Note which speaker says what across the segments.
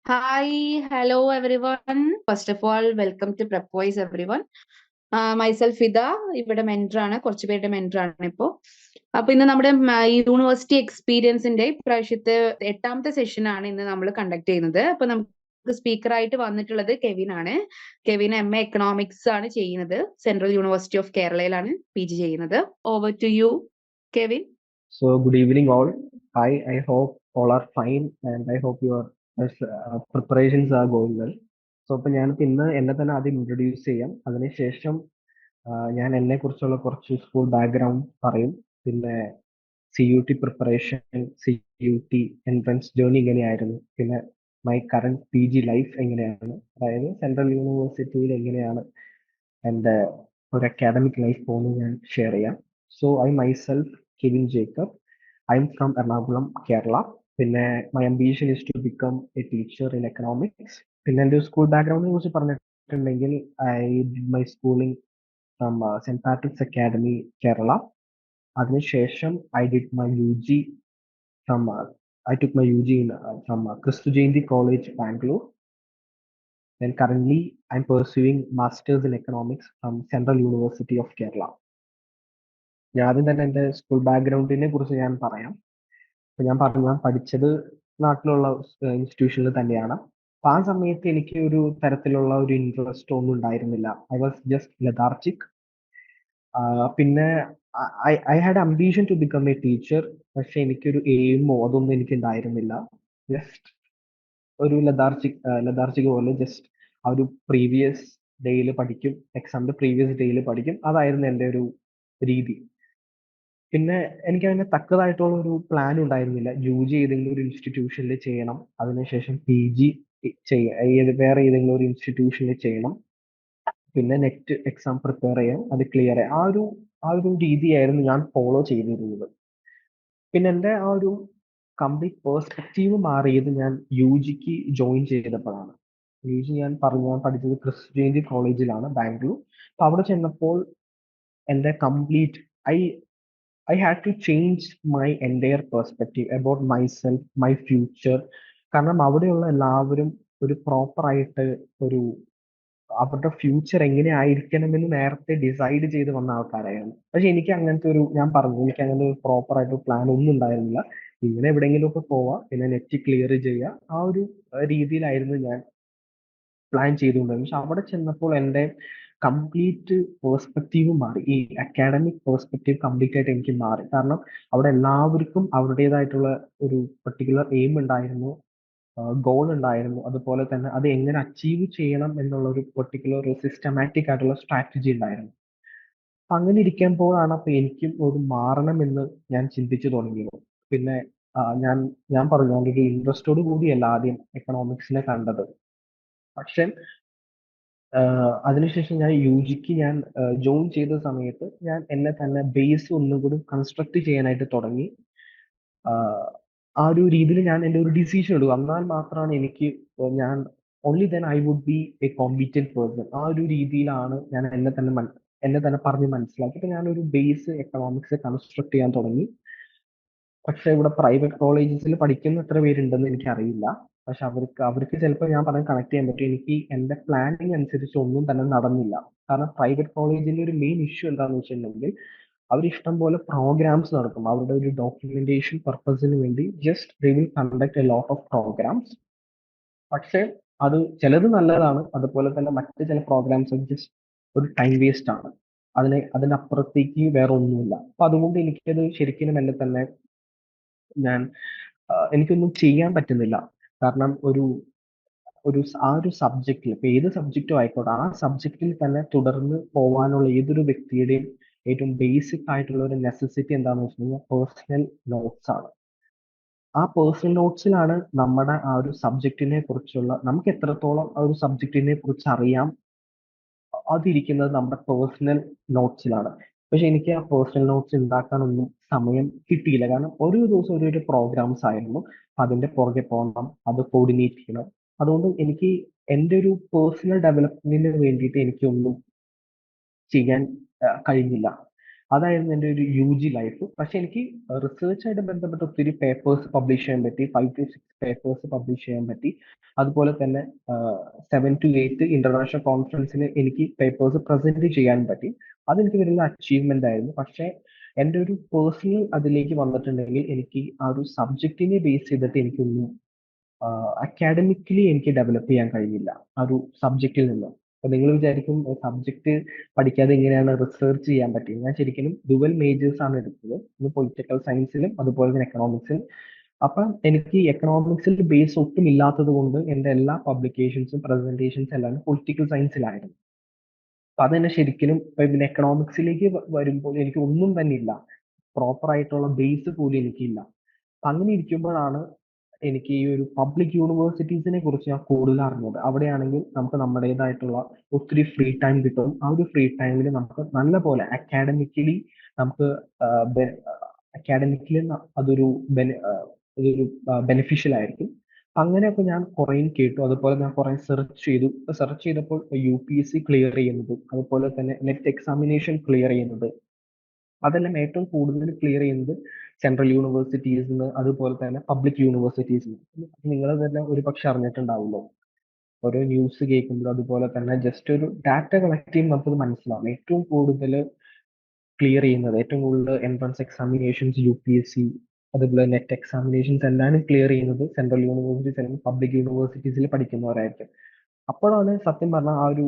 Speaker 1: Hi, hello everyone. First of all, welcome to Prepwise everyone. Myself ഇത ഇവിടെ mentor ആണ്, കുറച്ച് പേരുടെ മെന്റർ ആണ് ഇപ്പോ. അപ്പൊ ഇന്ന് നമ്മുടെ യൂണിവേഴ്സിറ്റി എക്സ്പീരിയൻസിന്റെ ഇപ്രാവശ്യത്തെ 8ാമത്തെ സെഷൻ ആണ് ഇന്ന് നമ്മൾ കണ്ടക്ട് ചെയ്യുന്നത്. അപ്പൊ നമുക്ക് സ്പീക്കർ ആയിട്ട് വന്നിട്ടുള്ളത് കെവിൻ ആണ്. കെവിൻ MA എക്കണോമിക്സ് ആണ് ചെയ്യുന്നത്. സെൻട്രൽ യൂണിവേഴ്സിറ്റി ഓഫ് കേരളയിലാണ് PG ചെയ്യുന്നത്. Over to you Kevin.
Speaker 2: So good evening all. I hope all are fine and I hope your preparations are going well. So അപ്പോൾ ഞാനിപ്പോൾ ഇന്ന് എന്നെ തന്നെ ആദ്യം ഇൻട്രൊഡ്യൂസ് ചെയ്യാം. അതിനുശേഷം ഞാൻ എന്നെക്കുറിച്ചുള്ള കുറച്ച് സ്കൂൾ ബാക്ക്ഗ്രൗണ്ട് പറയും. പിന്നെ CUT preparation, CUT entrance journey എങ്ങനെയായിരുന്നു, പിന്നെ മൈ കറന്റ് PG ലൈഫ് എങ്ങനെയാണ്, അതായത് സെൻട്രൽ യൂണിവേഴ്സിറ്റിയിൽ എങ്ങനെയാണ് എൻ്റെ ഒരു അക്കാഡമിക് ലൈഫ് പോകുന്നത് ഞാൻ ഷെയർ ചെയ്യാം. So I myself Kevin Jacob. I am from Ernakulam, Kerala. പിന്നെ my ambition is to become a teacher in economics. പിന്നെ എൻ്റെ സ്കൂൾ ബാക്ക്ഗ്രൗണ്ടിനെ കുറിച്ച് പറഞ്ഞിട്ടുണ്ടെങ്കിൽ I did my schooling from Saint Patrick's academy, Kerala. അതിനുശേഷം ഐ ഡിഡ് മൈ UG ഫ്രം I took my UG from Christu Jayanti College, Bangalore. Then currently I'm pursuing Masters in Economics from Central University of Kerala. ഞാൻ ആദ്യം തന്നെ എൻ്റെ school ബാക്ക്ഗ്രൗണ്ടിനെ കുറിച്ച് ഞാൻ പറയാം. ഇപ്പൊ ഞാൻ പറഞ്ഞു, ഞാൻ പഠിച്ചത് നാട്ടിലുള്ള ഇൻസ്റ്റിറ്റ്യൂഷനിൽ തന്നെയാണ്. അപ്പൊ ആ സമയത്ത് എനിക്ക് ഒരു തരത്തിലുള്ള ഒരു ഇൻട്രസ്റ്റ് ഒന്നും ഉണ്ടായിരുന്നില്ല. I was just lethargic. പിന്നെ I had ambition to become a teacher. പക്ഷെ എനിക്കൊരു എയിമോ അതൊന്നും എനിക്ക് ഉണ്ടായിരുന്നില്ല. ജസ്റ്റ് ഒരു ലതാർജിക് പോലെ ജസ്റ്റ് ആ ഒരു പ്രീവിയസ് ഡേയിൽ പഠിക്കും, എക്സാമിന്റെ പ്രീവിയസ് ഡേയിൽ പഠിക്കും, അതായിരുന്നു എൻ്റെ ഒരു രീതി. പിന്നെ എനിക്ക് അതിന് തക്കതായിട്ടുള്ള ഒരു പ്ലാൻ ഉണ്ടായിരുന്നില്ല. UG ഏതെങ്കിലും ഒരു ഇൻസ്റ്റിറ്റ്യൂഷനിൽ ചെയ്യണം, അതിനുശേഷം PG വേറെ ഏതെങ്കിലും ഒരു ഇൻസ്റ്റിറ്റ്യൂഷനിൽ ചെയ്യണം, പിന്നെ നെറ്റ് എക്സാം പ്രിപ്പയർ ചെയ്യാം, അത് ക്ലിയർ ചെയ്യാം. ആ ഒരു രീതിയായിരുന്നു ഞാൻ ഫോളോ ചെയ്തിരുന്നത്. പിന്നെ എൻ്റെ ആ ഒരു കംപ്ലീറ്റ് പേഴ്സ്പെക്റ്റീവ് മാറിയത് ഞാൻ UG ജോയിൻ ചെയ്തപ്പോഴാണ്. UG ഞാൻ പഠിച്ചത് ക്രിസ്തു ജയന്തി കോളേജിലാണ്, ബാംഗ്ലൂർ. അപ്പൊ അവിടെ ചെന്നപ്പോൾ എൻ്റെ complete I I had to change my entire perspective about myself, my future. കാരണം അവിടെയുള്ള എല്ലാവരും ഒരു പ്രോപ്പർ ആയിട്ട് ഒരു അവരുടെ ഫ്യൂച്ചർ എങ്ങനെ ആയിരിക്കണമെന്ന് നേരത്തെ ഡിസൈഡ് ചെയ്ത് വന്ന ആൾക്കാരായിരുന്നു. പക്ഷെ എനിക്ക് അങ്ങനത്തെ ഒരു, ഞാൻ പറഞ്ഞു, എനിക്ക് അങ്ങനെ ഒരു പ്രോപ്പർ ആയിട്ട് പ്ലാൻ ഒന്നും ഉണ്ടായിരുന്നില്ല. ഇങ്ങനെ എവിടെയെങ്കിലും ഒക്കെ പോവാം, പിന്നെ നെറ്റ് ക്ലിയർ ചെയ്യുക, ആ ഒരു രീതിയിലായിരുന്നു ഞാൻ പ്ലാൻ ചെയ്തുകൊണ്ടിരുന്നത്. പക്ഷെ അവിടെ ചെന്നപ്പോൾ എൻ്റെ കംപ്ലീറ്റ് പേഴ്സ്പെക്റ്റീവ് മാറി. ഈ അക്കാഡമിക് പേഴ്സ്പെക്റ്റീവ് കംപ്ലീറ്റ് ആയിട്ട് എനിക്ക് മാറി. കാരണം അവിടെ എല്ലാവർക്കും അവരുടേതായിട്ടുള്ള ഒരു പെർട്ടിക്കുലർ എയിം ഉണ്ടായിരുന്നു, ഗോൾ ഉണ്ടായിരുന്നു. അതുപോലെ തന്നെ അത് എങ്ങനെ അച്ചീവ് ചെയ്യണം എന്നുള്ള ഒരു പെർട്ടിക്കുലർ സിസ്റ്റമാറ്റിക് ആയിട്ടുള്ള സ്ട്രാറ്റജി ഉണ്ടായിരുന്നു. അപ്പൊ അങ്ങനെ ഇരിക്കുമ്പോഴാണ് അപ്പൊ എനിക്കും ഒരു മാറണം എന്ന് ഞാൻ ചിന്തിച്ചു തുടങ്ങിയത്. പിന്നെ ഞാൻ ഞാൻ പറഞ്ഞു, ഞാൻ ഒരു ഇൻട്രസ്റ്റോട് കൂടിയല്ല ആദ്യം എക്കണോമിക്സിനെ കണ്ടത്. പക്ഷെ അതിനുശേഷം ഞാൻ UG ഞാൻ ജോയിൻ ചെയ്ത സമയത്ത് ഞാൻ എന്നെ തന്നെ ബേസ് ഒന്നും കൂടി കൺസ്ട്രക്ട് ചെയ്യാനായിട്ട് തുടങ്ങി. ആ ഒരു രീതിയിൽ ഞാൻ എൻ്റെ ഒരു ഡിസിഷൻ എടുക്കും. എന്നാൽ മാത്രമാണ് എനിക്ക് ഞാൻ only then I would be a competent person. ആ ഒരു രീതിയിലാണ് ഞാൻ എന്നെ തന്നെ പറഞ്ഞ് മനസ്സിലാക്കി. ഇപ്പൊ ഞാനൊരു ബേസ് എക്കണോമിക്സ് കൺസ്ട്രക്ട് ചെയ്യാൻ തുടങ്ങി. പക്ഷെ ഇവിടെ പ്രൈവറ്റ് കോളേജസിൽ പഠിക്കുന്ന എത്ര പേരുണ്ടെന്ന് എനിക്കറിയില്ല. പക്ഷെ അവർക്ക് ചിലപ്പോൾ ഞാൻ പറഞ്ഞ് കണക്ട് ചെയ്യാൻ പറ്റും. എനിക്ക് എൻ്റെ പ്ലാനിങ് അനുസരിച്ച് ഒന്നും തന്നെ നടന്നില്ല. കാരണം പ്രൈവറ്റ് കോളേജിന്റെ ഒരു മെയിൻ ഇഷ്യൂ എന്താണെന്ന് വെച്ചിട്ടുണ്ടെങ്കിൽ അവർ ഇഷ്ടം പോലെ പ്രോഗ്രാംസ് നടത്തും. അവരുടെ ഒരു ഡോക്യുമെന്റേഷൻ പർപ്പസിന് വേണ്ടി just they will conduct a lot of programmes. പക്ഷെ അത് ചിലത് നല്ലതാണ്, അതുപോലെ തന്നെ മറ്റ് ചില പ്രോഗ്രാംസ് ജസ്റ്റ് ഒരു ടൈം വേസ്റ്റ് ആണ്. അതിനപ്പുറത്തേക്ക് വേറെ ഒന്നുമില്ല. അപ്പൊ അതുകൊണ്ട് എനിക്കത് ശരിക്കും എന്നെ തന്നെ ഞാൻ എനിക്കൊന്നും ചെയ്യാൻ പറ്റുന്നില്ല. കാരണം ആ ഒരു സബ്ജക്റ്റിൽ, ഇപ്പൊ ഏത് സബ്ജക്റ്റും ആയിക്കോട്ടെ, ആ സബ്ജക്റ്റിൽ തന്നെ തുടർന്ന് പോകാനുള്ള ഏതൊരു വ്യക്തിയുടെയും ഏറ്റവും ബേസിക് ആയിട്ടുള്ള ഒരു നെസസിറ്റി എന്താണെന്ന് വെച്ചിട്ടുണ്ടെങ്കിൽ പേഴ്സണൽ നോട്ട്സ് ആണ്. ആ പേഴ്സണൽ നോട്ട്സിലാണ് നമ്മുടെ ആ ഒരു സബ്ജക്റ്റിനെ കുറിച്ചുള്ള, നമുക്ക് എത്രത്തോളം ആ ഒരു സബ്ജക്റ്റിനെ കുറിച്ച് അറിയാം, അതിരിക്കുന്നത് നമ്മുടെ പേഴ്സണൽ നോട്ട്സിലാണ്. പക്ഷെ എനിക്ക് ആ പേഴ്സണൽ നോട്ട്സ് ഉണ്ടാക്കാനൊന്നും സമയം കിട്ടിയില്ല. കാരണം ഒരു ദിവസം ഒരു പ്രോഗ്രാംസ് ആയിരുന്നു, അതിന്റെ പുറകെ പോകണം, അത് കോർഡിനേറ്റ് ചെയ്യണം. അതുകൊണ്ട് എനിക്ക് എൻ്റെ ഒരു പേഴ്സണൽ ഡെവലപ്മെന്റിന് വേണ്ടിയിട്ട് എനിക്കൊന്നും ചെയ്യാൻ കഴിഞ്ഞില്ല. അതായിരുന്നു എൻ്റെ ഒരു UG ലൈഫ്. പക്ഷെ എനിക്ക് റിസർച്ചായിട്ട് ബന്ധപ്പെട്ട് ഒത്തിരി പേപ്പേഴ്സ് പബ്ലിഷ് ചെയ്യാൻ പറ്റി. 5 to 6 പേപ്പേഴ്സ് പബ്ലിഷ് ചെയ്യാൻ പറ്റി. അതുപോലെ തന്നെ 7 to 8 ഇന്റർനാഷണൽ കോൺഫറൻസിന് എനിക്ക് പേപ്പേഴ്സ് പ്രസന്റ് ചെയ്യാൻ പറ്റി. അതെനിക്ക് വലിയ അച്ചീവ്മെന്റ് ആയിരുന്നു. പക്ഷെ എൻ്റെ ഒരു പേഴ്സണൽ അതിലേക്ക് വന്നിട്ടുണ്ടെങ്കിൽ എനിക്ക് ആ ഒരു സബ്ജക്റ്റിനെ ബേസ് ചെയ്തിട്ട് എനിക്കൊന്നും അക്കാഡമിക്കലി എനിക്ക് ഡെവലപ്പ് ചെയ്യാൻ കഴിയില്ല ആ ഒരു സബ്ജക്റ്റിൽ നിന്ന്. അപ്പൊ നിങ്ങൾ വിചാരിക്കും സബ്ജക്ട് പഠിക്കാതെ എങ്ങനെയാണ് റിസർച്ച് ചെയ്യാൻ പറ്റുക? ഞാൻ ശരിക്കും ഡുവൽ മേജേഴ്സ് ആണ് എടുത്തത്. ഒന്ന് പൊളിറ്റിക്കൽ സയൻസിലും അതുപോലെ തന്നെ എക്കണോമിക്സിലും. അപ്പം എനിക്ക് എക്കണോമിക്സിൽ ബേസ് ഒട്ടും ഇല്ലാത്തത് കൊണ്ട് എൻ്റെ എല്ലാ പബ്ലിക്കേഷൻസും പ്രസന്റേഷൻസ് എല്ലാം പൊളിറ്റിക്കൽ സയൻസിലായിരുന്നു. അപ്പൊ അതെന്നെ ശരിക്കും പിന്നെ എക്കണോമിക്സിലേക്ക് വരുമ്പോൾ എനിക്ക് ഒന്നും തന്നെ ഇല്ല. പ്രോപ്പർ ആയിട്ടുള്ള ബേസ് പോലും എനിക്കില്ല. അപ്പൊ അങ്ങനെ ഇരിക്കുമ്പോഴാണ് എനിക്ക് ഈ ഒരു പബ്ലിക് യൂണിവേഴ്സിറ്റീസിനെ കുറിച്ച് ഞാൻ കൂടുതൽ അറിഞ്ഞത്. അവിടെയാണെങ്കിൽ നമുക്ക് നമ്മുടേതായിട്ടുള്ള ഒത്തിരി ഫ്രീ ടൈം കിട്ടും. ആ ഒരു ഫ്രീ ടൈമിൽ നമുക്ക് നല്ല പോലെ അക്കാഡമിക്കലി നമുക്ക് അക്കാഡമിക്കലി അതൊരു അതൊരു ബെനിഫിഷ്യൽ ആയിരിക്കും. അങ്ങനെയൊക്കെ ഞാൻ കുറേ കേട്ടു. അതുപോലെ ഞാൻ കുറെ സെർച്ച് ചെയ്തു. സെർച്ച് ചെയ്തപ്പോൾ UPSC ക്ലിയർ ചെയ്യുന്നത്, അതുപോലെ തന്നെ നെറ്റ് എക്സാമിനേഷൻ ക്ലിയർ ചെയ്യുന്നത്, അതെല്ലാം ഏറ്റവും കൂടുതൽ ക്ലിയർ ചെയ്യുന്നത് സെൻട്രൽ യൂണിവേഴ്സിറ്റീസിന്, അതുപോലെ തന്നെ പബ്ലിക് യൂണിവേഴ്സിറ്റീസിന്. നിങ്ങൾ തന്നെ ഒരു പക്ഷെ അറിഞ്ഞിട്ടുണ്ടാവുമല്ലോ. ഓരോ ന്യൂസ് കേൾക്കുമ്പോൾ അതുപോലെ തന്നെ ജസ്റ്റ് ഒരു ഡാറ്റ കളക്ട് ചെയ്യുമ്പോൾ നമുക്കത് മനസ്സിലാവും. ഏറ്റവും കൂടുതൽ ക്ലിയർ ചെയ്യുന്നത്, ഏറ്റവും കൂടുതൽ എൻട്രൻസ് എക്സാമിനേഷൻസ് UPSC അതുപോലെ നെറ്റ് എക്സാമിനേഷൻസ് എല്ലാവരും ക്ലിയർ ചെയ്യുന്നത് സെൻട്രൽ യൂണിവേഴ്സിറ്റീസ് അല്ലെങ്കിൽ പബ്ലിക് യൂണിവേഴ്സിറ്റീസിൽ പഠിക്കുന്നവരായിരിക്കും. അപ്പോഴാണ് സത്യം പറഞ്ഞാൽ ആ ഒരു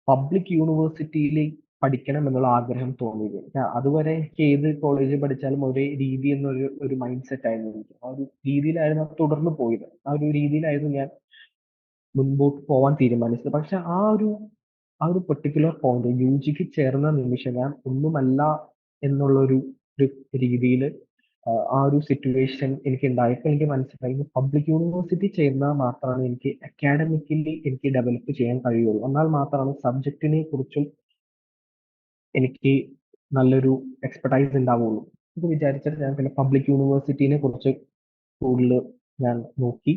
Speaker 2: പബ്ലിക് യൂണിവേഴ്സിറ്റിയിൽ പഠിക്കണം എന്നുള്ള ആഗ്രഹം തോന്നിയത്. അതുവരെ എനിക്ക് ഏത് കോളേജിൽ പഠിച്ചാലും ഒരേ രീതി എന്നൊരു ഒരു മൈൻഡ് സെറ്റ് ആയിരുന്നു എനിക്ക്. ആ ഒരു രീതിയിലായിരുന്നു അത് തുടർന്ന് പോയത്. ആ ഒരു രീതിയിലായിരുന്നു ഞാൻ മുൻപോട്ട് പോവാൻ തീരുമാനിച്ചത്. പക്ഷെ ആ ഒരു പെർട്ടിക്കുലർ പോയിന്റ് UGക്ക് ചേർന്ന നിമിഷം ഞാൻ ഒന്നുമല്ല എന്നുള്ളൊരു ഒരു രീതിയിൽ ആ ഒരു സിറ്റുവേഷൻ എനിക്ക് ഉണ്ടായപ്പോൾ എനിക്ക് മനസ്സിലായി പബ്ലിക് യൂണിവേഴ്സിറ്റി ചേർന്നാൽ മാത്രമാണ് എനിക്ക് അക്കാഡമിക്കലി എനിക്ക് ഡെവലപ്പ് ചെയ്യാൻ കഴിയുള്ളൂ. എന്നാൽ മാത്രമാണ് സബ്ജക്റ്റിനെ കുറിച്ചും എനിക്ക് നല്ലൊരു എക്സ്പെർട്ടൈസ് ഉണ്ടാവുള്ളൂ. ഇത് വിചാരിച്ചിട്ട് ഞാൻ പിന്നെ പബ്ലിക് യൂണിവേഴ്സിറ്റിനെ കുറിച്ച് കൂടുതൽ ഞാൻ നോക്കി.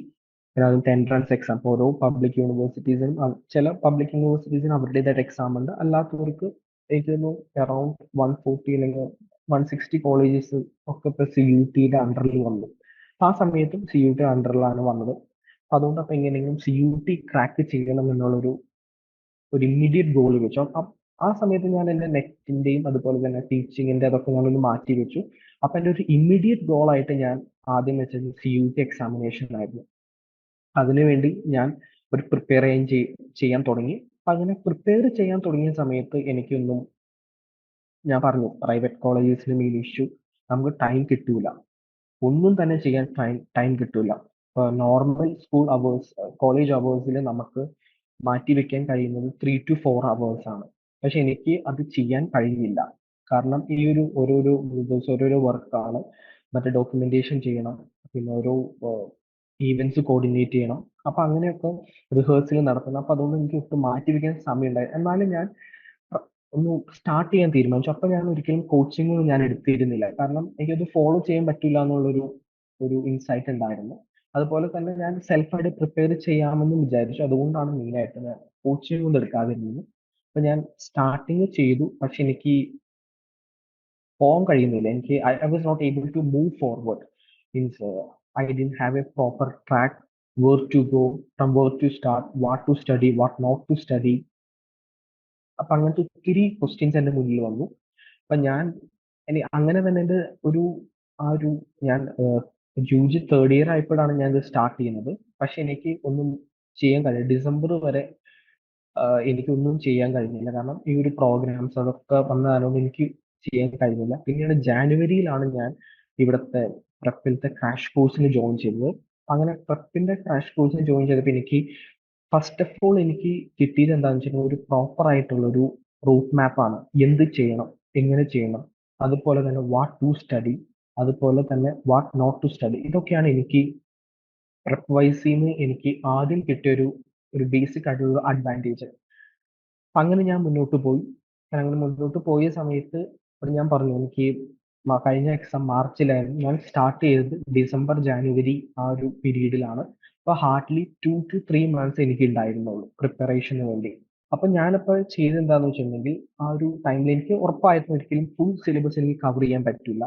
Speaker 2: പിന്നെ അതിന്റെ എൻട്രൻസ് എക്സാം ഓരോ പബ്ലിക് യൂണിവേഴ്സിറ്റീസിനും ചില പബ്ലിക് യൂണിവേഴ്സിറ്റീസിന് അവരുടേതായിട്ട് എക്സാം ഉണ്ട്. അല്ലാത്തവർക്ക് എനിക്ക് തോന്നുന്നു അറൌണ്ട് 140 അല്ലെങ്കിൽ 160 കോളേജസ് ഒക്കെ ഇപ്പൊ CUTയുടെ അണ്ടറിൽ വന്നു. ആ സമയത്തും CUT അണ്ടറിലാണ് വന്നത്. അതുകൊണ്ട് അപ്പൊ എങ്ങനെയെങ്കിലും CUT ക്രാക്ക് ചെയ്യണം ഒരു ഇമ്മീഡിയറ്റ് ഗോൾ വെച്ചു. ആ സമയത്ത് ഞാൻ എന്റെ നെറ്റിന്റെയും അതുപോലെ തന്നെ ടീച്ചിങ്ങിന്റെ അതൊക്കെ ഞാനൊന്ന് മാറ്റി വെച്ചു. അപ്പൊ എന്റെ ഒരു ഇമ്മീഡിയറ്റ് ഗോൾ ആയിട്ട് ഞാൻ ആദ്യം വെച്ചത് CUT എക്സാമിനേഷൻ ആയിരുന്നു. അതിനുവേണ്ടി ഞാൻ ഒരു പ്രിപ്പയർ ചെയ്യാൻ തുടങ്ങി. അപ്പൊ അങ്ങനെ പ്രിപ്പയർ ചെയ്യാൻ തുടങ്ങിയ സമയത്ത് എനിക്കൊന്നും, ഞാൻ പറഞ്ഞു പ്രൈവറ്റ് കോളേജസിലും ഈ ഇഷ്യൂ നമുക്ക് ടൈം കിട്ടൂല. ഒന്നും തന്നെ ചെയ്യാൻ ടൈം കിട്ടൂല. ഇപ്പൊ നോർമൽ സ്കൂൾ അവേഴ്സ്, കോളേജ് അവേഴ്സിൽ നമുക്ക് മാറ്റി വെക്കാൻ കഴിയുന്നത് 3 to 4 അവേഴ്സ് ആണ്. പക്ഷെ എനിക്ക് അത് ചെയ്യാൻ കഴിയില്ല. കാരണം ഈ ഒരു ഓരോരോ ദിവസം ഓരോരോ വർക്കാണ്. മറ്റേ ഡോക്യുമെന്റേഷൻ ചെയ്യണം, പിന്നെ ഓരോ ഈവെന്റ്സ് കോർഡിനേറ്റ് ചെയ്യണം. അപ്പൊ അങ്ങനെയൊക്കെ റിഹേഴ്സൽ നടത്തണം. അപ്പൊ അതുകൊണ്ട് എനിക്ക് ഒട്ടും മാറ്റി വെക്കാൻ സമയമുണ്ടായി. എന്നാലും ഞാൻ ഒന്ന് സ്റ്റാർട്ട് ചെയ്യാൻ തീരുമാനിച്ചു. അപ്പൊ ഞാൻ ഒരിക്കലും കോച്ചിങ് ഞാൻ എടുത്തിരുന്നില്ല. കാരണം എനിക്കത് ഫോളോ ചെയ്യാൻ പറ്റില്ല എന്നുള്ളൊരു ഇൻസൈറ്റ് ഉണ്ടായിരുന്നു. അതുപോലെ തന്നെ ഞാൻ സെൽഫായിട്ട് പ്രിപ്പയർ ചെയ്യാമെന്ന് വിചാരിച്ചു. അതുകൊണ്ടാണ് മെയിനായിട്ട് ഞാൻ കോച്ചിങ് ഒന്നും എടുക്കാതിരുന്നത്. അപ്പൊ ഞാൻ സ്റ്റാർട്ടിങ് ചെയ്തു. പക്ഷെ എനിക്ക് പോകാൻ കഴിയുന്നില്ല. എനിക്ക് I was not able to move forward. Means I didn't have a proper track, where to go, from where to start, what to study, what not to study. അപ്പൊ അങ്ങനത്തെ ഒത്തിരി ക്വസ്റ്റ്യൻസ് എന്റെ മുന്നിൽ വന്നു. അപ്പൊ ഞാൻ അങ്ങനെ തന്നെ എന്റെ ഒരു ആ ഒരു ഞാൻ UG തേർഡ് ഇയർ ആയപ്പോഴാണ് ഞാൻ ഇത് സ്റ്റാർട്ട് ചെയ്യുന്നത്. പക്ഷെ എനിക്ക് ഒന്നും ചെയ്യാൻ കഴിയില്ല. ഡിസംബർ വരെ എനിക്കൊന്നും ചെയ്യാൻ കഴിഞ്ഞില്ല. കാരണം ഈ ഒരു പ്രോഗ്രാംസ് അതൊക്കെ വന്ന കാരണം എനിക്ക് ചെയ്യാൻ കഴിഞ്ഞില്ല. പിന്നീട് ജാനുവരിയിലാണ് ഞാൻ ഇവിടുത്തെ പ്രപ്പിലത്തെ ക്രാഷ് കോഴ്സിന് ജോയിൻ ചെയ്തത്. അങ്ങനെ പ്രപ്പിന്റെ ക്രാഷ് കോഴ്സിന് ജോയിൻ ചെയ്തപ്പോൾ എനിക്ക് ഫസ്റ്റ് ഓഫ് ഓൾ എനിക്ക് കിട്ടിയത് എന്താണെന്ന് വെച്ചിട്ടുണ്ടെങ്കിൽ ഒരു പ്രോപ്പർ ആയിട്ടുള്ള ഒരു റൂട്ട് മാപ്പ് ആണ്. എന്ത് ചെയ്യണം, എങ്ങനെ ചെയ്യണം, അതുപോലെ തന്നെ വാട്ട് ടു സ്റ്റഡി, അതുപോലെ തന്നെ വാട്ട് നോട്ട് ടു സ്റ്റഡി. ഇതൊക്കെയാണ് എനിക്ക് പ്രെപ്പ് വൈസിന്ന് എനിക്ക് ആദ്യം കിട്ടിയ ഒരു ബേസിക് ആയിട്ടുള്ള അഡ്വാൻറ്റേജ്. അങ്ങനെ ഞാൻ മുന്നോട്ട് പോയി. അങ്ങനെ മുന്നോട്ട് പോയ സമയത്ത് ഇവിടെ ഞാൻ പറഞ്ഞു എനിക്ക് കഴിഞ്ഞ എക്സാം മാർച്ചിലായിരുന്നു. ഞാൻ സ്റ്റാർട്ട് ചെയ്തത് ഡിസംബർ ജാനുവരി ആ ഒരു പീരീഡിലാണ്. അപ്പൊ ഹാർഡ്ലി 2 to 3 months എനിക്ക് ഉണ്ടായിരുന്നുള്ളൂ പ്രിപ്പറേഷന് വേണ്ടി. അപ്പൊ ഞാനിപ്പോ ചെയ്തെന്താന്ന് വെച്ചിട്ടുണ്ടെങ്കിൽ ആ ഒരു ടൈമിൽ എനിക്ക് ഉറപ്പായിട്ടും ഒരിക്കലും ഫുൾ സിലബസ് എനിക്ക് കവർ ചെയ്യാൻ പറ്റില്ല.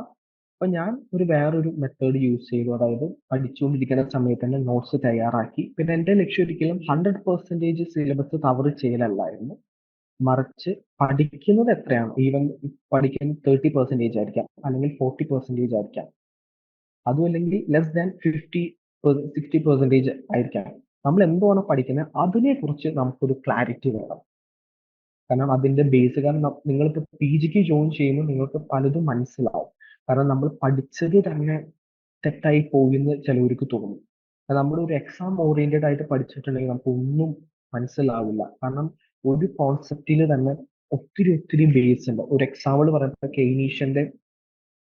Speaker 2: അപ്പൊ ഞാൻ വേറൊരു മെത്തേഡ് യൂസ് ചെയ്തു. അതായത് പഠിച്ചുകൊണ്ടിരിക്കുന്ന സമയത്ത് തന്നെ നോട്ട്സ് തയ്യാറാക്കി. പിന്നെ എന്റെ ലക്ഷ്യം ഒരിക്കലും 100% സിലബസ് കവർ ചെയ്യലല്ലായിരുന്നു. മറിച്ച് പഠിക്കുന്നത് എത്രയാണ്, ഈവൻ പഠിക്കുന്നത് 30% ആയിരിക്കാം, അല്ലെങ്കിൽ 40% ആയിരിക്കാം, അതും അല്ലെങ്കിൽ ലെസ് ദാൻ 60% ആയിരിക്കാം. നമ്മൾ എന്തുവാണ് പഠിക്കുന്നത് അതിനെ കുറിച്ച് നമുക്കൊരു ക്ലാരിറ്റി വേണം. കാരണം അതിന്റെ ബേസ്, കാരണം നിങ്ങളിപ്പോ PGക്ക് ജോയിൻ ചെയ്യുമ്പോൾ നിങ്ങൾക്ക് പലതും മനസ്സിലാവും. കാരണം നമ്മൾ പഠിച്ചത് തന്നെ തെറ്റായി പോകുമെന്ന് ചിലവർക്ക് തോന്നും. നമ്മൾ ഒരു എക്സാം ഓറിയന്റഡ് ആയിട്ട് പഠിച്ചിട്ടുണ്ടെങ്കിൽ നമുക്ക് ഒന്നും മനസ്സിലാവില്ല. കാരണം ഒരു കോൺസെപ്റ്റിൽ തന്നെ ഒത്തിരി ഒത്തിരി ബേസ് ഉണ്ട്. ഒരു എക്സാമ്പിൾ പറയുന്നത് കെയ്നീഷ്യന്റെ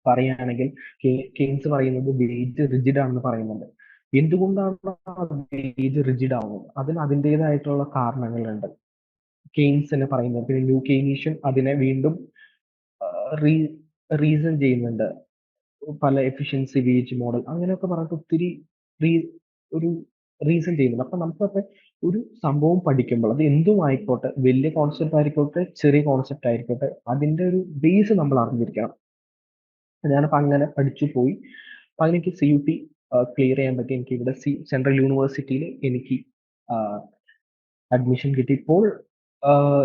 Speaker 2: പറയുകയാണെങ്കിൽ, കെയ്ൻസ് പറയുന്നത് വേജ് റിജിഡ് ആണെന്ന് പറയുന്നുണ്ട്. എന്തുകൊണ്ടാണ് വേജ് റിജിഡ് ആവുന്നത്? അതിന് അതിൻ്റെതായിട്ടുള്ള കാരണങ്ങളുണ്ട്. കെയ്ൻസ് എന്ന് പറയുന്നത്. പിന്നെ ന്യൂ കെയ്നീഷ്യൻ അതിനെ വീണ്ടും റീസൺ ചെയ്യുന്നുണ്ട്. പല എഫിഷ്യൻസി വേജ് മോഡൽ അങ്ങനെയൊക്കെ പറഞ്ഞിട്ട് ഒത്തിരി റീ- ഒരു റീസൺ ചെയ്യുന്നുണ്ട്. അപ്പൊ നമുക്കൊക്കെ ഒരു സംഭവം പഠിക്കുമ്പോൾ അത് എന്തും ആയിക്കോട്ടെ, വലിയ കോൺസെപ്റ്റ് ആയിക്കോട്ടെ, ചെറിയ കോൺസെപ്റ്റ് ആയിക്കോട്ടെ, അതിന്റെ ഒരു ബേസ് നമ്മൾ അറിഞ്ഞിരിക്കണം. ഞാനപ്പോ അങ്ങനെ പഠിച്ചു പോയി. അപ്പൊ എനിക്ക് CUT ക്ലിയർ ചെയ്യാൻ പറ്റി. എനിക്ക് ഇവിടെ സെൻട്രൽ യൂണിവേഴ്സിറ്റിയിൽ എനിക്ക് അഡ്മിഷൻ കിട്ടി. ഇപ്പോൾ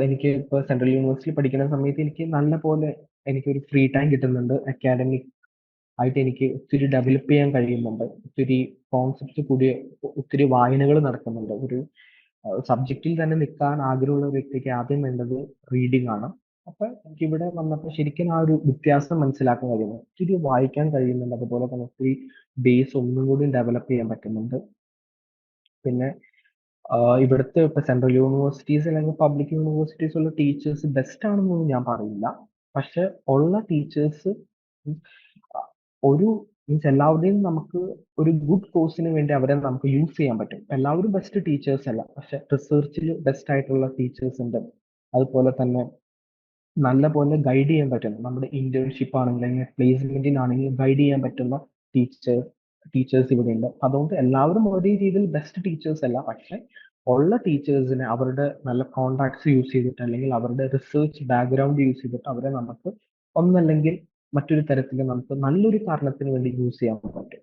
Speaker 2: എനിക്ക് ഇപ്പോൾ സെൻട്രൽ യൂണിവേഴ്സിറ്റി പഠിക്കുന്ന സമയത്ത് എനിക്ക് നല്ല പോലെ എനിക്കൊരു ഫ്രീ ടൈം കിട്ടുന്നുണ്ട്. അക്കാഡമിക് ആയിട്ട് എനിക്ക് ഒത്തിരി ഡെവലപ്പ് ചെയ്യാൻ കഴിയുന്നുണ്ട്. ഒത്തിരി കോൺസെപ്റ്റ് കൂടിയ ഒത്തിരി വായനകൾ നടക്കുന്നുണ്ട്. ഒരു സബ്ജക്റ്റിൽ തന്നെ നിൽക്കാൻ ആഗ്രഹമുള്ള ഒരു വ്യക്തിക്ക് ആദ്യം വേണ്ടത് റീഡിംഗ് ആണ്. അപ്പൊ എനിക്ക് ഇവിടെ വന്നപ്പോൾ ശരിക്കും ആ ഒരു വ്യത്യാസം മനസ്സിലാക്കാൻ കഴിയുന്നു. ഒത്തിരി വായിക്കാൻ കഴിയുന്നുണ്ട്. അതുപോലെ തന്നെ ഒത്തിരി ബേസ് ഒന്നും കൂടി ഡെവലപ്പ് ചെയ്യാൻ പറ്റുന്നുണ്ട്. പിന്നെ ഇവിടുത്തെ ഇപ്പൊ സെൻട്രൽ യൂണിവേഴ്സിറ്റീസ് അല്ലെങ്കിൽ പബ്ലിക് യൂണിവേഴ്സിറ്റീസ് ഉള്ള ടീച്ചേഴ്സ് ബെസ്റ്റ് ആണെന്നൊന്നും ഞാൻ പറയില്ല. പക്ഷെ ഉള്ള ടീച്ചേഴ്സ് ഒരു മീൻസ് എല്ലാവരുടെയും നമുക്ക് ഒരു ഗുഡ് കോഴ്സിന് വേണ്ടി അവരെ നമുക്ക് യൂസ് ചെയ്യാൻ പറ്റും. എല്ലാവരും ബെസ്റ്റ് ടീച്ചേഴ്സ് അല്ല, പക്ഷെ റിസർച്ചിൽ ബെസ്റ്റ് ആയിട്ടുള്ള ടീച്ചേഴ്സ് ഉണ്ട്. അതുപോലെ തന്നെ നല്ല പോലെ ഗൈഡ് ചെയ്യാൻ പറ്റുന്ന, നമ്മുടെ ഇന്റേൺഷിപ്പ് ആണെങ്കിൽ അല്ലെങ്കിൽ പ്ലേസ്മെന്റിനാണെങ്കിൽ ഗൈഡ് ചെയ്യാൻ പറ്റുന്ന ടീച്ചേഴ്സ് ഇവിടെ ഉണ്ട്. അതുകൊണ്ട് എല്ലാവരും ഒരേ രീതിയിൽ ബെസ്റ്റ് ടീച്ചേഴ്സ് അല്ല, പക്ഷെ ഉള്ള ടീച്ചേഴ്സിനെ അവരുടെ നല്ല കോണ്ടാക്ട്സ് യൂസ് ചെയ്തിട്ട് അല്ലെങ്കിൽ അവരുടെ റിസർച്ച് ബാക്ക്ഗ്രൗണ്ട് യൂസ് ചെയ്തിട്ട് അവരെ നമുക്ക് ഒന്നല്ലെങ്കിൽ മറ്റൊരു തരത്തിൽ നമുക്ക് നല്ലൊരു കാരണത്തിന് വേണ്ടി യൂസ് ചെയ്യാൻ പറ്റും.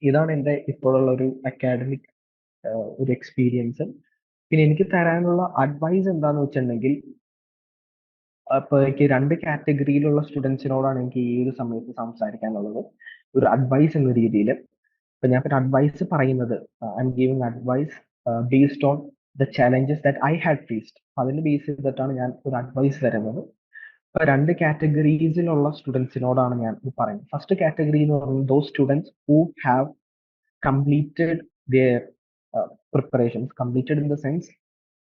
Speaker 2: ഇതാണ് എൻ്റെ ഇപ്പോഴുള്ള ഒരു അക്കാഡമിക് ഒരു എക്സ്പീരിയൻസ്. പിന്നെ എനിക്ക് തരാനുള്ള അഡ്വൈസ് എന്താന്ന് വെച്ചിട്ടുണ്ടെങ്കിൽ, അപ്പൊ എനിക്ക് രണ്ട് കാറ്റഗറിയിലുള്ള സ്റ്റുഡൻസിനോടാണ് എനിക്ക് ഈ ഒരു സമയത്ത് സംസാരിക്കാനുള്ളത്. ഒരു അഡ്വൈസ് എന്ന രീതിയിൽ ഇപ്പൊ ഞാൻ ഒരു അഡ്വൈസ് പറയുന്നത്, I am giving advice based on the challenges that I had faced. അതിന് ബേസ് ചെയ്തിട്ടാണ് ഞാൻ ഒരു അഡ്വൈസ് തരുന്നത്. ഇപ്പൊ രണ്ട് കാറ്റഗറീസിലുള്ള സ്റ്റുഡൻസിനോടാണ് ഞാൻ ഇത് പറയുന്നത്. ഫസ്റ്റ് കാറ്റഗറി എന്ന് പറയുന്നത് those students who have completed their preparations, completed in the sense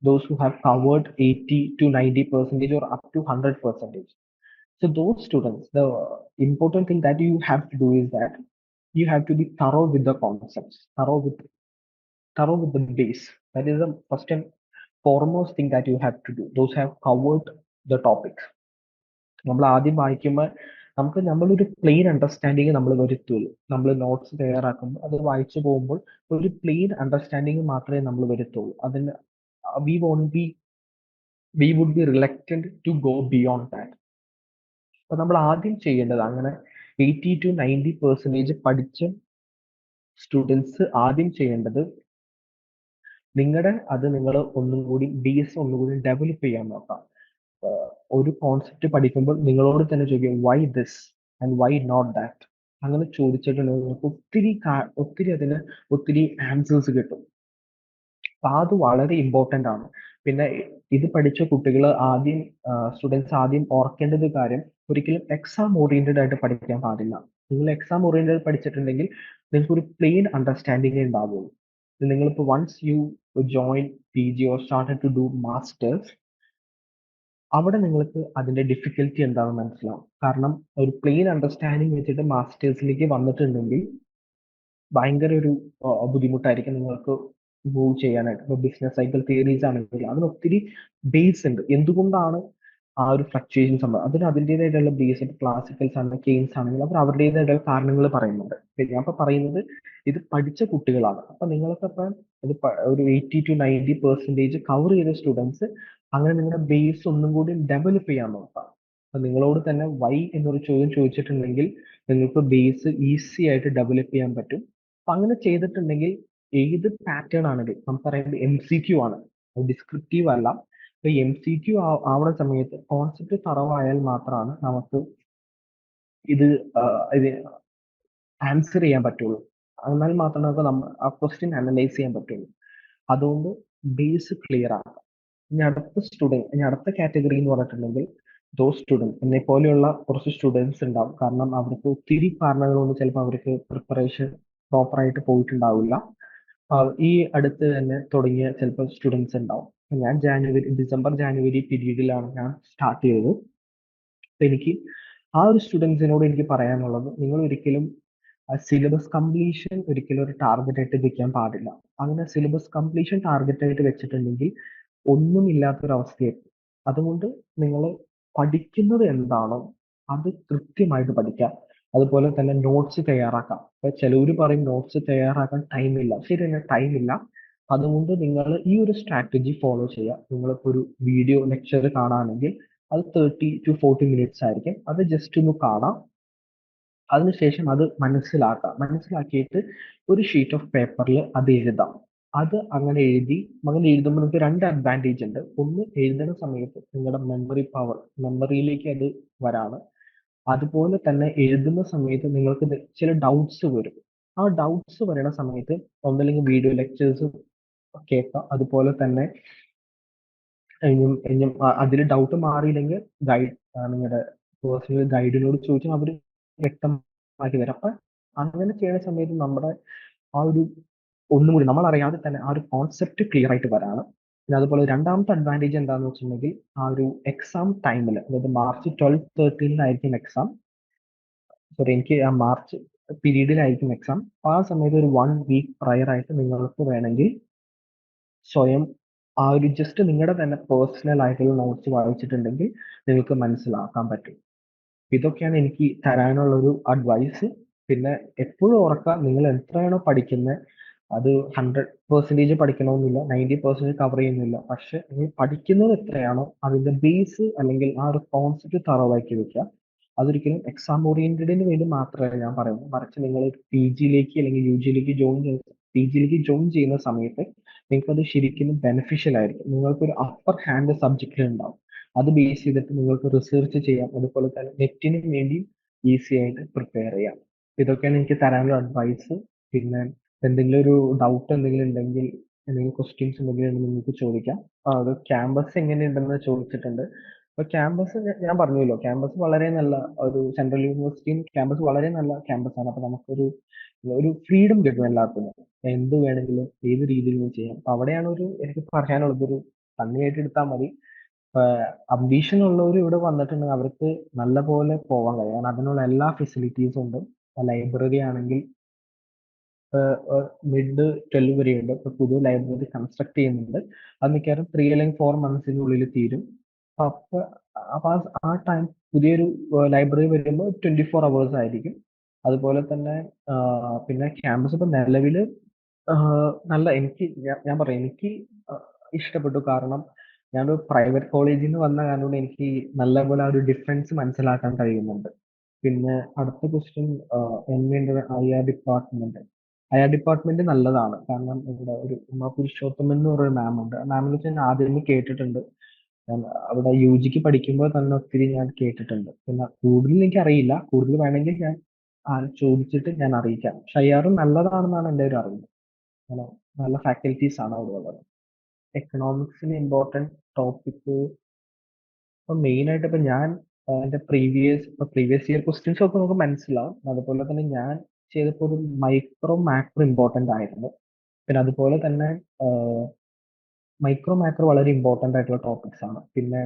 Speaker 2: those who have covered 80 to 90% or up to 100%. So those students, the important thing that you have to do is that you have to be thorough with the concepts, thorough with the base. That is the first and foremost thing that you have to do. Those have covered the topics. നമ്മൾ ആദ്യം വായിക്കുമ്പോൾ നമ്മളൊരു plain understanding നമ്മൾ വരുത്തുള്ളൂ. നമ്മൾ notes തയ്യാറാക്കുമ്പോൾ അത് വായിച്ചു പോകുമ്പോൾ ഒരു പ്ലെയിൻ അണ്ടർസ്റ്റാൻഡിങ് മാത്രമേ നമ്മൾ വരുത്തുള്ളൂ. അതിന് we won't be we would be reluctant to go beyond that. അപ്പൊ നമ്മൾ ആദ്യം ചെയ്യേണ്ടത്, അങ്ങനെ 80 to 90% പഠിച്ച സ്റ്റുഡൻസ് ആദ്യം ചെയ്യേണ്ടത്, നിങ്ങൾ ഒന്നും കൂടി ബേസ് ഒന്നുകൂടി ഡെവലപ്പ് ചെയ്യാൻ നോക്കാം. ഒരു കോൺസെപ്റ്റ് പഠിക്കുമ്പോൾ നിങ്ങളോട് തന്നെ ചോദിക്കും why this and why not that. അങ്ങനെ ചോദിച്ചിട്ടുണ്ടെങ്കിൽ നിങ്ങൾക്ക് ഒത്തിരി അതിന് ഒത്തിരി ആൻസേഴ്സ് കിട്ടും. അപ്പൊ അത് വളരെ ഇമ്പോർട്ടന്റ് ആണ്. പിന്നെ ഇത് പഠിച്ച കുട്ടികൾ സ്റ്റുഡൻസ് ആദ്യം ഓർക്കേണ്ടത് കാര്യം, ഒരിക്കലും എക്സാം ഓറിയന്റഡ് ആയിട്ട് പഠിക്കാൻ പാടില്ല. നിങ്ങൾ എക്സാം ഓറിയന്റഡ് പഠിച്ചിട്ടുണ്ടെങ്കിൽ നിങ്ങൾക്ക് ഒരു പ്ലെയിൻ അണ്ടർസ്റ്റാൻഡിംഗ് ഉണ്ടാവുള്ളൂ. നിങ്ങളിപ്പോൾ once you join PG or started to do masters, അവിടെ നിങ്ങൾക്ക് അതിന്റെ ഡിഫിക്കൽറ്റി എന്താണെന്ന് മനസ്സിലാവും. കാരണം ഒരു പ്ലെയിൻ അണ്ടർസ്റ്റാൻഡിങ് വെച്ചിട്ട് മാസ്റ്റേഴ്സിലേക്ക് വന്നിട്ടുണ്ടെങ്കിൽ ഭയങ്കര ഒരു ബുദ്ധിമുട്ടായിരിക്കും നിങ്ങൾക്ക് മൂവ് ചെയ്യാനായിട്ട്. ഇപ്പൊ ബിസിനസ് സൈക്കിൾ തിയറീസ് ആണെങ്കിൽ അതിന് ഒത്തിരി ബേസ് ഉണ്ട്. എന്തുകൊണ്ടാണ് ആ ഒരു ഫ്ലക്ച്വേഷൻസ് ഉണ്ട്. അതിന് അതിൻ്റെതായിട്ടുള്ള ബേസിക് ക്ലാസിക്കൽസ് ആണ്, കെയ്ൻസ് ആണെങ്കിൽ അവർ അവരുടേതായിട്ടുള്ള കാരണങ്ങൾ പറയുന്നുണ്ട്. ഞാൻ ഇപ്പൊ പറയുന്നത് ഇത് പഠിച്ച കുട്ടികളാണ്. അപ്പൊ നിങ്ങളൊക്കെ ഇപ്പൊ ഒരു 80 to 90% കവർ ചെയ്ത സ്റ്റുഡൻസ് അങ്ങനെ നിങ്ങളുടെ ബേസ് ഒന്നും കൂടി ഡെവലപ്പ് ചെയ്യാൻ നോക്കാം. അപ്പൊ നിങ്ങളോട് തന്നെ വൈ എന്നൊരു ചോദ്യം ചോദിച്ചിട്ടുണ്ടെങ്കിൽ നിങ്ങൾക്ക് ബേസ് ഈസി ആയിട്ട് ഡെവലപ്പ് ചെയ്യാൻ പറ്റും. അപ്പൊ അങ്ങനെ ചെയ്തിട്ടുണ്ടെങ്കിൽ ഏത് പാറ്റേൺ ആണെങ്കിലും നമുക്ക് പറയുന്നത് MCQ ആണ്, ഡിസ്ക്രിപ്റ്റീവ് അല്ല. ഇപ്പൊ MCQ ആവുന്ന സമയത്ത് കോൺസെപ്റ്റ് തറവായാൽ മാത്രമാണ് നമുക്ക് ഇത് ഇത് ആൻസർ ചെയ്യാൻ പറ്റുള്ളൂ. എന്നാൽ മാത്രമേ നമുക്ക് ആ ക്വസ്റ്റ്യൻ അനലൈസ് ചെയ്യാൻ പറ്റുള്ളൂ. അതുകൊണ്ട് ബേസ് ക്ലിയർ ആക്കാം. ഇനി അടുത്ത കാറ്റഗറി എന്ന് പറഞ്ഞിട്ടുണ്ടെങ്കിൽ സ്റ്റുഡൻറ് എന്നെ പോലെയുള്ള കുറച്ച് സ്റ്റുഡൻസ് ഉണ്ടാവും. കാരണം അവർക്ക് ഒത്തിരി കാരണങ്ങൾ കൊണ്ട് ചിലപ്പോൾ അവർക്ക് പ്രിപ്പറേഷൻ പ്രോപ്പർ ആയിട്ട് പോയിട്ടുണ്ടാവില്ല. ഈ അടുത്ത് തന്നെ തുടങ്ങിയ ചിലപ്പോൾ സ്റ്റുഡൻസ് ഉണ്ടാവും. ഞാൻ ഡിസംബർ ജാനുവരി പീരീഡിലാണ് ഞാൻ സ്റ്റാർട്ട് ചെയ്തത്. അപ്പൊ എനിക്ക് ആ ഒരു സ്റ്റുഡൻസിനോട് എനിക്ക് പറയാനുള്ളത്, നിങ്ങൾ ഒരിക്കലും സിലബസ് കംപ്ലീഷൻ ഒരിക്കലും ഒരു ടാർഗറ്റ് ആയിട്ട് വെക്കാൻ പാടില്ല. അങ്ങനെ സിലബസ് കംപ്ലീഷൻ ടാർഗറ്റ് ആയിട്ട് വെച്ചിട്ടുണ്ടെങ്കിൽ ഒന്നുമില്ലാത്തൊരവസ്ഥയായിരിക്കും. അതുകൊണ്ട് നിങ്ങൾ പഠിക്കുന്നത് എന്താണോ അത് കൃത്യമായിട്ട് പഠിക്കാം. അതുപോലെ തന്നെ നോട്ട്സ് തയ്യാറാക്കാം. ഇപ്പൊ ചിലവര് പറയും നോട്ട്സ് തയ്യാറാക്കാൻ ടൈമില്ല. ശരി തന്നെ, ടൈമില്ല. അതുകൊണ്ട് നിങ്ങൾ ഈ ഒരു സ്ട്രാറ്റജി ഫോളോ ചെയ്യുക. നിങ്ങളിപ്പോ ഒരു വീഡിയോ ലെക്ചർ കാണുകയാണെങ്കിൽ അത് 30 to 40 minutes ആയിരിക്കും. അത് ജസ്റ്റ് ഒന്ന് കാണാം. അതിനുശേഷം അത് മനസ്സിലാക്കാം. മനസ്സിലാക്കിയിട്ട് ഒരു ഷീറ്റ് ഓഫ് പേപ്പറിൽ അത് എഴുതാം. അത് അങ്ങനെ എഴുതുമ്പോൾ നിങ്ങൾക്ക് രണ്ട് അഡ്വാൻറ്റേജ് ഉണ്ട്. ഒന്ന്, എഴുതുന്ന സമയത്ത് നിങ്ങളുടെ മെമ്മറി പവർ, മെമ്മറിയിലേക്ക് അത് വരാണ്. അതുപോലെ തന്നെ എഴുതുന്ന സമയത്ത് നിങ്ങൾക്ക് ചില ഡൗട്ട്സ് വരും. ആ ഡൗട്ട്സ് വരുന്ന സമയത്ത് ഒന്നല്ലെങ്കിൽ വീഡിയോ ലെക്ചേഴ്സ് കേൾക്കാം. അതുപോലെ തന്നെ അതിൽ ഡൗട്ട് മാറിയില്ലെങ്കിൽ നിങ്ങളുടെ പേഴ്സണൽ ഗൈഡിനോട് ചോദിച്ചാൽ അവർ വ്യക്തമാക്കി തരാം. അപ്പൊ അങ്ങനെ ചെയ്യുന്ന സമയത്ത് നമ്മുടെ ആ ഒരു ഒന്നും കൂടി നമ്മൾ അറിയാതെ തന്നെ ആ ഒരു കോൺസെപ്റ്റ് ക്ലിയർ ആയിട്ട് വരാണ്. പിന്നെ അതുപോലെ രണ്ടാമത്തെ അഡ്വാൻറ്റേജ് എന്താണെന്ന് വെച്ചിട്ടുണ്ടെങ്കിൽ ആ ഒരു എക്സാം ടൈമിൽ, അതായത് March 12, 13 എക്സാം. സോറി, എനിക്ക് ആ മാർച്ച് പീരീഡിലായിരിക്കും എക്സാം. ആ സമയത്ത് ഒരു 1 week പ്രയർ ആയിട്ട് നിങ്ങൾക്ക് വേണമെങ്കിൽ സ്വയം ആ ഒരു ജസ്റ്റ് നിങ്ങളുടെ തന്നെ പേഴ്സണൽ ആയിട്ടുള്ള നോട്ട്സ് വായിച്ചിട്ടുണ്ടെങ്കിൽ നിങ്ങൾക്ക് മനസ്സിലാക്കാൻ പറ്റും. ഇതൊക്കെയാണ് എനിക്ക് തരാനുള്ള ഒരു അഡ്വൈസ്. പിന്നെ എപ്പോഴും ഓർക്കുക, നിങ്ങൾ എത്രയാണോ പഠിക്കുന്നത് അത് 100% പഠിക്കണമെന്നില്ല, 90% കവർ ചെയ്യുന്നില്ല. പക്ഷെ നിങ്ങൾ പഠിക്കുന്നത് എത്രയാണോ അതിന്റെ ബേസ് അല്ലെങ്കിൽ ആ ഒരു കോൺസെപ്റ്റ് തറവാക്കി വെക്കുക. അതൊരിക്കലും എക്സാം ഓറിയന്റഡിന് വേണ്ടി മാത്രമല്ല ഞാൻ പറയുന്നത്, മറിച്ച് നിങ്ങൾ PGയിലേക്ക് അല്ലെങ്കിൽ UGയിലേക്ക് ജോയിൻ ചെയ്യുന്ന സമയത്ത് നിങ്ങൾക്ക് അത് ശരിക്കും ബെനിഫിഷ്യൽ ആയിരിക്കും. നിങ്ങൾക്കൊരു അപ്പർ ഹാൻഡ് സബ്ജക്റ്റിൽ ഉണ്ടാവും. അത് ബേസ് ചെയ്തിട്ട് നിങ്ങൾക്ക് റിസർച്ച് ചെയ്യാം. അതുപോലെ തന്നെ നെറ്റിന് വേണ്ടി ഈസി ആയിട്ട് പ്രിപ്പയർ ചെയ്യാം. ഇതൊക്കെയാണ് എനിക്ക് തരാനുള്ള അഡ്വൈസ്. പിന്നെ എന്തെങ്കിലും ഒരു ഡൗട്ട് എന്തെങ്കിലും ഉണ്ടെങ്കിൽ, എന്തെങ്കിലും ക്വസ്റ്റ്യൻസ് എന്തെങ്കിലും ഉണ്ടെങ്കിൽ നിങ്ങൾക്ക് ചോദിക്കാം. അത് ക്യാമ്പസ് എങ്ങനെയുണ്ടെന്ന് ചോദിച്ചിട്ടുണ്ട്. അപ്പൊ ക്യാമ്പസ് ഞാൻ പറഞ്ഞല്ലോ, ക്യാമ്പസ് വളരെ നല്ല ഒരു സെൻട്രൽ യൂണിവേഴ്സിറ്റിയും ക്യാമ്പസ് വളരെ നല്ല ക്യാമ്പസ് ആണ്. അപ്പൊ നമുക്കൊരു ഒരു ഫ്രീഡം കിട്ടും എല്ലാത്തിനും. എന്ത് വേണമെങ്കിലും ഏത് രീതിയിലും ചെയ്യാം. അപ്പൊ അവിടെയാണ് എനിക്ക് പറയാനുള്ളത്, ഒരു ഫണ്ണിയായിട്ട് എടുത്താൽ മതി. അംബീഷൻ ഉള്ളവർ ഇവിടെ വന്നിട്ടുണ്ടെങ്കിൽ അവർക്ക് നല്ല പോലെ പോകാൻ കഴിയും. കാരണം അതിനുള്ള എല്ലാ ഫെസിലിറ്റീസും ഉണ്ട്. ലൈബ്രറി ആണെങ്കിൽ mid-12 വരെയുണ്ട്. ഇപ്പൊ പുതിയ ലൈബ്രറി കൺസ്ട്രക്ട് ചെയ്യുന്നുണ്ട്. അത് മിക്കവാറും 3 അല്ലെങ്കിൽ 4 months തീരും. അപ്പൊ അപ്പൊ ആ ടൈം പുതിയൊരു ലൈബ്രറി വരുമ്പോൾ 24 hours ആയിരിക്കും. അതുപോലെ തന്നെ പിന്നെ ക്യാമ്പസ് ഇപ്പൊ നിലവില് നല്ല, ഞാൻ പറയാം, എനിക്ക് ഇഷ്ടപ്പെട്ടു. കാരണം ഞാനൊരു പ്രൈവറ്റ് കോളേജിൽ നിന്ന് വന്ന കാരണം കൊണ്ട് എനിക്ക് നല്ലപോലെ ആ ഒരു ഡിഫറൻസ് മനസ്സിലാക്കാൻ കഴിയുന്നുണ്ട്. പിന്നെ അടുത്ത ക്വസ്റ്റ്യൻ, എങ്ങനെയുണ്ട് ഡിപ്പാർട്ട്മെന്റ്. ഡിപ്പാർട്ട്മെന്റ് നല്ലതാണ്. കാരണം ഇവിടെ ഒരു ഉമാ പുരുഷോത്തമൻ എന്ന് പറയുന്ന മാം ഉണ്ട്. ആ മാമിനെ വെച്ച് ഞാൻ ആദ്യമേ കേട്ടിട്ടുണ്ട്. ഞാൻ അവിടെ UGക്ക് പഠിക്കുമ്പോൾ തന്നെ ഒത്തിരി ഞാൻ കേട്ടിട്ടുണ്ട്. പിന്നെ കൂടുതൽ എനിക്ക് അറിയില്ല. കൂടുതൽ വേണമെങ്കിൽ ഞാൻ ചോദിച്ചിട്ട് ഞാൻ അറിയിക്കാം. ഷയ്യാറും നല്ലതാണെന്നാണ് എൻ്റെ ഒരു അറിവ്. അങ്ങനെ നല്ല ഫാക്കൽറ്റീസ് ആണ് അവിടെ ഉള്ളത്. എക്കണോമിക്സിന് ഇമ്പോർട്ടൻറ്റ് ടോപ്പിക് ഇപ്പൊ മെയിൻ ആയിട്ട് ഇപ്പൊ ഞാൻ എന്റെ പ്രീവിയസ് ഇയർ ക്വസ്റ്റ്യൻസ് ഒക്കെ നമുക്ക് മനസ്സിലാവും. അതുപോലെ തന്നെ ഞാൻ ചെയ്തപ്പോൾ ഒരു മൈക്രോ മാക്രോ ഇമ്പോർട്ടന്റ് ആയിരുന്നു. പിന്നെ അതുപോലെ തന്നെ മൈക്രോ മാക്രോ വളരെ ഇമ്പോർട്ടന്റ് ആയിട്ടുള്ള ടോപ്പിക്സ് ആണ്. പിന്നെ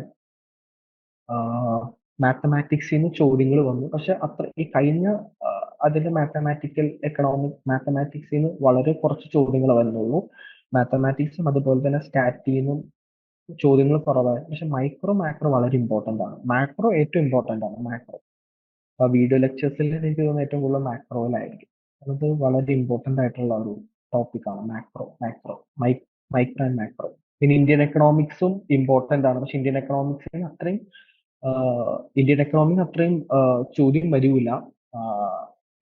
Speaker 2: മാത്തമാറ്റിക്സിൽ നിന്ന് ചോദ്യങ്ങൾ വന്നു. പക്ഷെ അത്ര ഈ കഴിഞ്ഞ അതിന്റെ മാത്തമാറ്റിക്സിൽ നിന്ന് വളരെ കുറച്ച് ചോദ്യങ്ങൾ വരുന്നുള്ളൂ. മാത്തമാറ്റിക്സും അതുപോലെ തന്നെ സ്റ്റാറ്റിൽ നിന്നും ചോദ്യങ്ങൾ കുറവാണ്. പക്ഷെ മൈക്രോ മാക്രോ വളരെ ഇമ്പോർട്ടന്റ് ആണ്. മാക്രോ ഏറ്റവും ഇമ്പോർട്ടന്റ് ആണ്. മാക്രോ വീഡിയോ ലെക്ചേഴ്സിൽ എനിക്ക് തോന്നുന്നു ഏറ്റവും കൂടുതൽ മാക്രോയിലായിരിക്കും. അത് വളരെ ഇമ്പോർട്ടന്റ് ആയിട്ടുള്ള ഒരു ടോപ്പിക്കാണ് മൈക്രോ ആൻഡ് മാക്രോ. പിന്നെ ഇന്ത്യൻ എക്കണോമിക്സും ഇമ്പോർട്ടന്റ് ആണ്. പക്ഷെ ഇന്ത്യൻ എക്കണോമിന് അത്രയും ചോദ്യം വരൂല.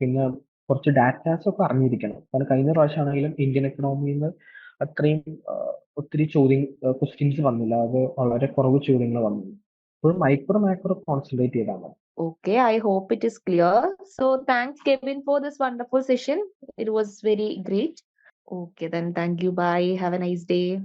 Speaker 2: പിന്നെ കുറച്ച് ഡാറ്റാസ് ഒക്കെ അറിഞ്ഞിരിക്കണം. കാരണം കഴിഞ്ഞ പ്രാവശ്യമാണെങ്കിലും ഇന്ത്യൻ എക്കണോമിയിൽ നിന്ന് അത്രയും ഒത്തിരി ക്വസ്റ്റ്യൻസ് വന്നില്ല. അത് വളരെ കുറവ് ചോദ്യങ്ങൾ വന്നു. അപ്പോൾ മൈക്രോ മാക്രോ കോൺസെൻട്രേറ്റ് ചെയ്താൽ മതി.
Speaker 1: Okay, I hope it is clear. So thanks, Kevin, for this wonderful session. It was very great. Okay, then thank you. Bye. Have a nice day.